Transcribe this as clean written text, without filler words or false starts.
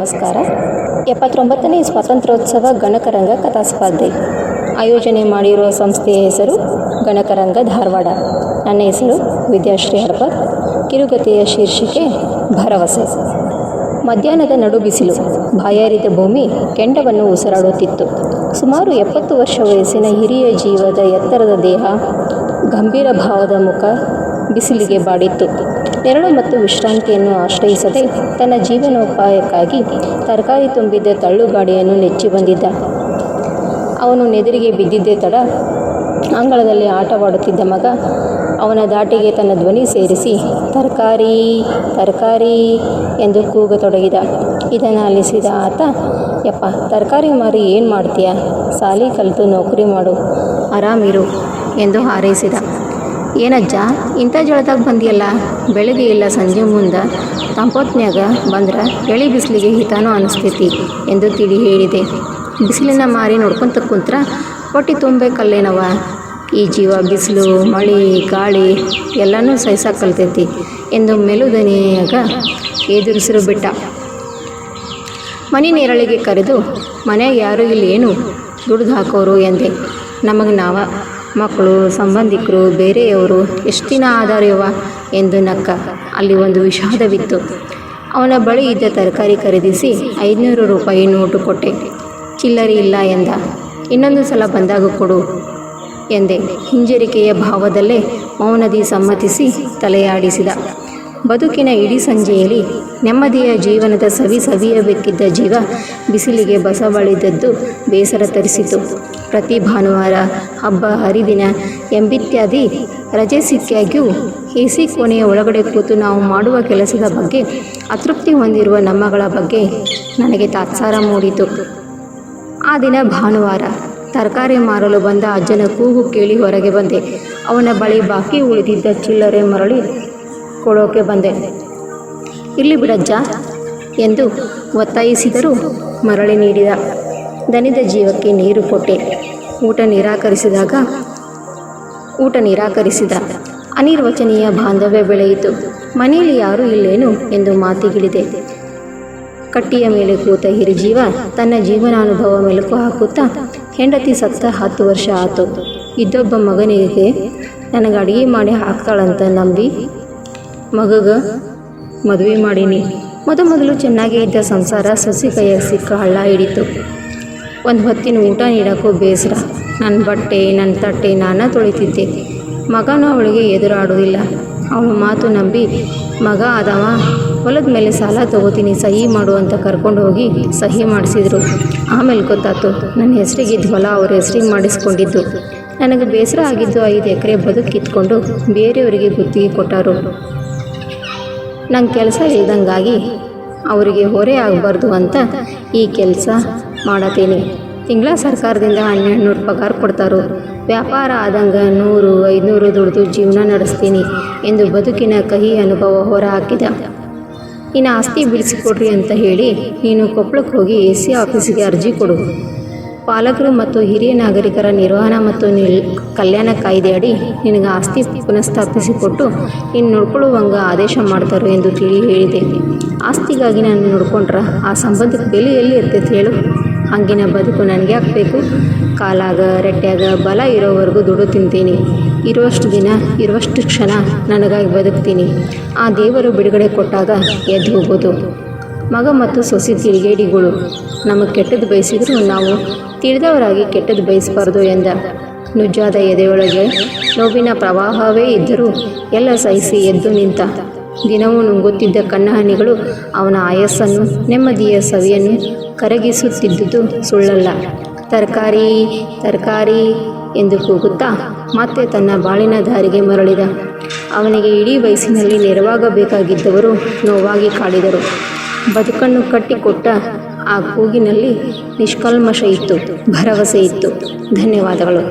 ನಮಸ್ಕಾರ. 79ನೇ ಸ್ವಾತಂತ್ರ್ಯೋತ್ಸವ ಗಣಕರಂಗ ಕಥಾಸ್ಪರ್ಧೆ ಆಯೋಜನೆ ಮಾಡಿರುವ ಸಂಸ್ಥೆಯ ಹೆಸರು ಗಣಕರಂಗ ಧಾರವಾಡ. ನನ್ನ ಹೆಸರು ವಿದ್ಯಾಶ್ರೀ ಹಡಪದ್. ಕಿರುಗತೆಯ ಶೀರ್ಷಿಕೆ ಭರವಸೆ. ಮಧ್ಯಾಹ್ನದ ನಡು ಬಿಸಿಲು, ಬಾಯಾರಿದ ಭೂಮಿ ಕೆಂಡವನ್ನು ಉಸಿರಾಡುತ್ತಿತ್ತು. ಸುಮಾರು 70 ವರ್ಷ ವಯಸ್ಸಿನ ಹಿರಿಯ ಜೀವದ ಎತ್ತರದ ದೇಹ, ಗಂಭೀರ ಭಾವದ ಮುಖ ಬಿಸಿಲಿಗೆ ಬಾಡಿತ್ತು. ನೆರಳು ಮತ್ತು ವಿಶ್ರಾಂತಿಯನ್ನು ಆಶ್ರಯಿಸದೆ ತನ್ನ ಜೀವನೋಪಾಯಕ್ಕಾಗಿ ತರಕಾರಿ ತುಂಬಿದ್ದ ತಳ್ಳುಗಾಡಿಯನ್ನು ನೆಚ್ಚಿ ಬಂದಿದ್ದ. ಅವನು ನೆದರಿಗೆ ಬಿದ್ದಿದ್ದೇ ತಡ. ಅಂಗಳದಲ್ಲಿ ಆಟವಾಡುತ್ತಿದ್ದ ಮಗ ಅವನ ದಾಟಿಗೆ ತನ್ನ ಧ್ವನಿ ಸೇರಿಸಿ ತರಕಾರಿ ತರಕಾರಿ ಎಂದು ಕೂಗತೊಡಗಿದ. ಇದನ್ನು ಆಲಿಸಿದ ಆತ, ಯಪ್ಪ, ತರಕಾರಿ ಮಾರಿ ಏನು ಮಾಡ್ತೀಯ? ಸಾಲಿ ಕಲಿತು ನೌಕರಿ ಮಾಡು, ಆರಾಮಿರು ಎಂದು ಹಾರೈಸಿದ. ಏನಜ್ಜ, ಇಂಥ ಜಳದಾಗ ಬಂದಿಯಲ್ಲ? ಬೆಳಗ್ಗೆ ಇಲ್ಲ ಸಂಜೆ ಮುಂದೆ ತಂಪೊತ್ನ್ಯಾಗ ಬಂದ್ರೆ ಎಳಿ ಬಿಸಿಲಿಗೆ ಹಿತಾನೂ ಅನಿಸ್ತೈತಿ ಎಂದು ತಿಳಿ ಹೇಳಿದೆ. ಬಿಸಿಲಿನ ಮಾರಿ ನೋಡ್ಕೊಂತ ಕುಂತ್ರ ಹೊಟ್ಟಿ ತುಂಬಬೇಕಲ್ಲೇನವ. ಈ ಜೀವ ಬಿಸಿಲು, ಮಳೆ, ಗಾಳಿ ಎಲ್ಲನೂ ಸಹಿಸಕ್ಕೆ ಕಲ್ತೈತಿ ಎಂದು ಮೆಲುದನಿಯಾಗ ಎದುರಿಸಿರು ಬಿಟ್ಟ. ಮನೆ ನೆರಳಿಗೆ ಕರೆದು, ಮನೆಯಾಗ ಯಾರೂ ಇಲ್ಲಿ ಏನು ದುಡ್ದು ಹಾಕೋರು ಎಂದೆ. ನಮಗೆ ನಾವ, ಮಕ್ಕಳು, ಸಂಬಂಧಿಕರು, ಬೇರೆಯವರು ಎಷ್ಟು ದಿನ ಆಧಾರವ ಎಂದು ನಕ್ಕ. ಅಲ್ಲಿ ಒಂದು ವಿಷಾದವಿತ್ತು. ಅವನ ಬಳಿ ಇದ್ದ ತರಕಾರಿ ಖರೀದಿಸಿ 500 ರೂಪಾಯಿ ನೋಟು ಕೊಟ್ಟೆ. ಚಿಲ್ಲರೆ ಇಲ್ಲ ಎಂದ. ಇನ್ನೊಂದು ಸಲ ಬಂದಾಗ ಕೊಡು ಎಂದೆ. ಹಿಂಜರಿಕೆಯ ಭಾವದಲ್ಲೇ ಮೌನದಿ ಸಮ್ಮತಿಸಿ ತಲೆಯಾಡಿಸಿದ. ಬದುಕಿನ ಇಡೀ ಸಂಜೆಯಲ್ಲಿ ನೆಮ್ಮದಿಯ ಜೀವನದ ಸವಿಯಬೇಕಿದ್ದ ಜೀವ ಬಿಸಿಲಿಗೆ ಬಸವಳಿದದ್ದು ಬೇಸರ ತರಿಸಿತು. ಪ್ರತಿ ಭಾನುವಾರ, ಹಬ್ಬ ಹರಿದಿನ ಎಂಬಿತ್ಯಾದಿ ರಜೆ ಸಿಕ್ಕಾಗ್ಯೂ ಎಸಿ ಕೋಣೆಯ ಒಳಗಡೆ ಕೂತು ನಾವು ಮಾಡುವ ಕೆಲಸದ ಬಗ್ಗೆ ಅತೃಪ್ತಿ ಹೊಂದಿರುವ ನಮ್ಮಗಳ ಬಗ್ಗೆ ನನಗೆ ತಾತ್ಸಾರ ಮೂಡಿತು. ಆ ದಿನ ಭಾನುವಾರ. ತರಕಾರಿ ಮಾರಲು ಬಂದ ಅಜ್ಜನ ಕೂಗು ಕೇಳಿ ಹೊರಗೆ ಬಂದೆ. ಅವನ ಬಳಿ ಬಾಕಿ ಉಳಿದಿದ್ದ ಚಿಲ್ಲರೆ ಮರಳಿ ಕೊಡೋಕೆ ಬಂದೆ. ಇರಲಿ ಬಿಡಜ್ಜ ಎಂದು ಒತ್ತಾಯಿಸಿದರೂ ಮರಳಿ ನೀಡಿದ. ದನಿದ ಜೀವಕ್ಕೆ ನೀರು ಕೊಟ್ಟೆ. ಊಟ ನಿರಾಕರಿಸಿದ. ಅನಿರ್ವಚನೀಯ ಬಾಂಧವ್ಯ ಬೆಳೆಯಿತು. ಮನೆಯಲ್ಲಿ ಯಾರೂ ಇಲ್ಲೇನು ಎಂದು ಮಾತಿಗಿಳಿದೆ. ಕಟ್ಟಿಯ ಮೇಲೆ ಕೂತ ಹಿರಿಜೀವ ತನ್ನ ಜೀವನಾನುಭವ ಮೆಲುಕು ಹಾಕುತ್ತಾ, ಹೆಂಡತಿ ಸತ್ತ 10 ವರ್ಷ ಆತು. ಇದ್ದೊಬ್ಬ ಮಗನಿಗೆ ನನಗೆ ಅಡುಗೆ ಮಾಡಿ ಹಾಕ್ತಾಳಂತ ನಂಬಿ ಮಗಗ ಮದುವೆ ಮಾಡೀನಿ. ಮೊದಲು ಚೆನ್ನಾಗೇ ಇದ್ದ ಸಂಸಾರ ಸೊಸಿ ಕೈಯಾಗ ಸಿಕ್ಕ ಹಳ್ಳ ಹಿಡಿತು. ಒಂದು ಹೊತ್ತಿನ ಊಟ ನೀಡೋಕ್ಕೂ ಬೇಸರ. ನನ್ನ ಬಟ್ಟೆ, ನನ್ನ ತಟ್ಟೆ ನಾನೇ ತೊಳಿತಿದ್ದೆ. ಮಗನೂ ಅವಳಿಗೆ ಎದುರಾಡೋದಿಲ್ಲ. ಅವಳ ಮಾತು ನಂಬಿ ಮಗ ಆದವ ಹೊಲದ ಮೇಲೆ ಸಾಲ ತಗೋತೀನಿ, ಸಹಿ ಮಾಡು ಅಂತ ಕರ್ಕೊಂಡು ಹೋಗಿ ಸಹಿ ಮಾಡಿಸಿದ್ರು. ಆಮೇಲೆ ಗೊತ್ತಾಯ್ತು ನನ್ನ ಹೆಸರಿಗಿದ್ದ ಹೊಲ ಅವ್ರ ಹೆಸರಿಗೆ ಮಾಡಿಸ್ಕೊಂಡಿದ್ದು. ನನಗೆ ಬೇಸರ ಆಗಿದ್ದು 5 ಎಕರೆ ಬದುಕು ಕಿತ್ಕೊಂಡು ಬೇರೆಯವರಿಗೆ ಗುತ್ತಿಗೆ ಕೊಟ್ಟರು. ನಂಗೆ ಕೆಲಸ ಇಲ್ದಂಗಾಗಿ ಅವರಿಗೆ ಹೊರೆ ಆಗಬಾರ್ದು ಅಂತ ಈ ಕೆಲಸ ಮಾಡತೀನಿ. ತಿಂಗಳ ಸರ್ಕಾರದಿಂದ 1200 ಪಗಾರ ಕೊಡ್ತಾರೋ. ವ್ಯಾಪಾರ ಆದಂಗೆ 100, 500 ದುಡಿದು ಜೀವನ ನಡೆಸ್ತೀನಿ ಎಂದು ಬದುಕಿನ ಕಹಿ ಅನುಭವ ಹೊರ ಹಾಕಿದ. ಇನ್ನು ಆಸ್ತಿ ಬಿಡಿಸಿಕೊಡ್ರಿ ಅಂತ ಹೇಳಿ ನೀನು ಕೊಪ್ಪಳಕ್ಕೆ ಹೋಗಿ ಎಸಿ ಆಫೀಸಿಗೆ ಅರ್ಜಿ ಕೊಡು. ಪಾಲಕರು ಮತ್ತು ಹಿರಿಯ ನಾಗರಿಕರ ನಿರ್ವಹಣಾ ಮತ್ತು ಕಲ್ಯಾಣ ಕಾಯ್ದೆ ಅಡಿ ನಿನಗೆ ಆಸ್ತಿ ಪುನಃಸ್ಥಾಪಿಸಿಕೊಟ್ಟು ನೀನು ನೋಡ್ಕೊಳ್ಳುವಂಗೆ ಆದೇಶ ಮಾಡ್ತಾರೆ ಎಂದು ತಿಳಿ ಹೇಳಿದೆ. ಆಸ್ತಿಗಾಗಿ ನಾನು ನೋಡ್ಕೊಂಡ್ರೆ ಆ ಸಂಬಂಧಕ್ಕೆ ಬೆಲೆ ಎಲ್ಲಿ ಇರ್ತೈತೆ ಹೇಳು? ಹಂಗಿನ ಬದುಕು ನನಗೆ ಹಾಕಬೇಕು. ಕಾಲಾಗ ರೆಟ್ಟ್ಯಾಗ ಬಲ ಇರೋವರೆಗೂ ದುಡ್ಡು ತಿಂತೀನಿ. ಇರುವಷ್ಟು ದಿನ, ಇರುವಷ್ಟು ಕ್ಷಣ ನನಗಾಗಿ ಬದುಕ್ತೀನಿ. ಆ ದೇವರು ಬಿಡುಗಡೆ ಕೊಟ್ಟಾಗ ಎದ್ದು ಹೋಗೋದು. ಮಗ ಮತ್ತು ಸೊಸಿ ತಿರುಗೇಡಿಗಳು ನಮಗೆ ಕೆಟ್ಟದ್ದು ಬಯಸಿದ್ರು ನಾವು ತಿಳಿದವರಾಗಿ ಕೆಟ್ಟದ್ದು ಬಯಸಬಾರ್ದು ಎಂದ. ನುಜ್ಜಾದ ಎದೆಯೊಳಗೆ ನೋವಿನ ಪ್ರವಾಹವೇ ಇದ್ದರೂ ಎಲ್ಲ ಸಹಿಸಿ ಎದ್ದು ನಿಂತ. ದಿನವೂ ನುಂಗುತ್ತಿದ್ದ ಕಣ್ಣಹನಿಗಳು ಅವನ ಆಯಸ್ಸನ್ನು, ನೆಮ್ಮದಿಯ ಸವಿಯನ್ನು ಕರಗಿಸುತ್ತಿದ್ದುದು ಸುಳ್ಳಲ್ಲ. ತರಕಾರಿ ತರಕಾರಿ ಎಂದು ಕೂಗುತ್ತಾ ಮತ್ತೆ ತನ್ನ ಬಾಳಿನ ದಾರಿಗೆ ಮರಳಿದ. ಅವನಿಗೆ ಇಡೀ ವಯಸ್ಸಿನಲ್ಲಿ ನೆರವಾಗಬೇಕಾಗಿದ್ದವರು ನೋವಾಗಿ ಕಾಡಿದರು. ಬದುಕನ್ನು ಕಟ್ಟಿಕೊಟ್ಟ ಆ ಕೂಗಿನಲ್ಲಿ ನಿಷ್ಕಲ್ಮಶ ಇತ್ತು, ಭರವಸೆ ಇತ್ತು. ಧನ್ಯವಾದಗಳು.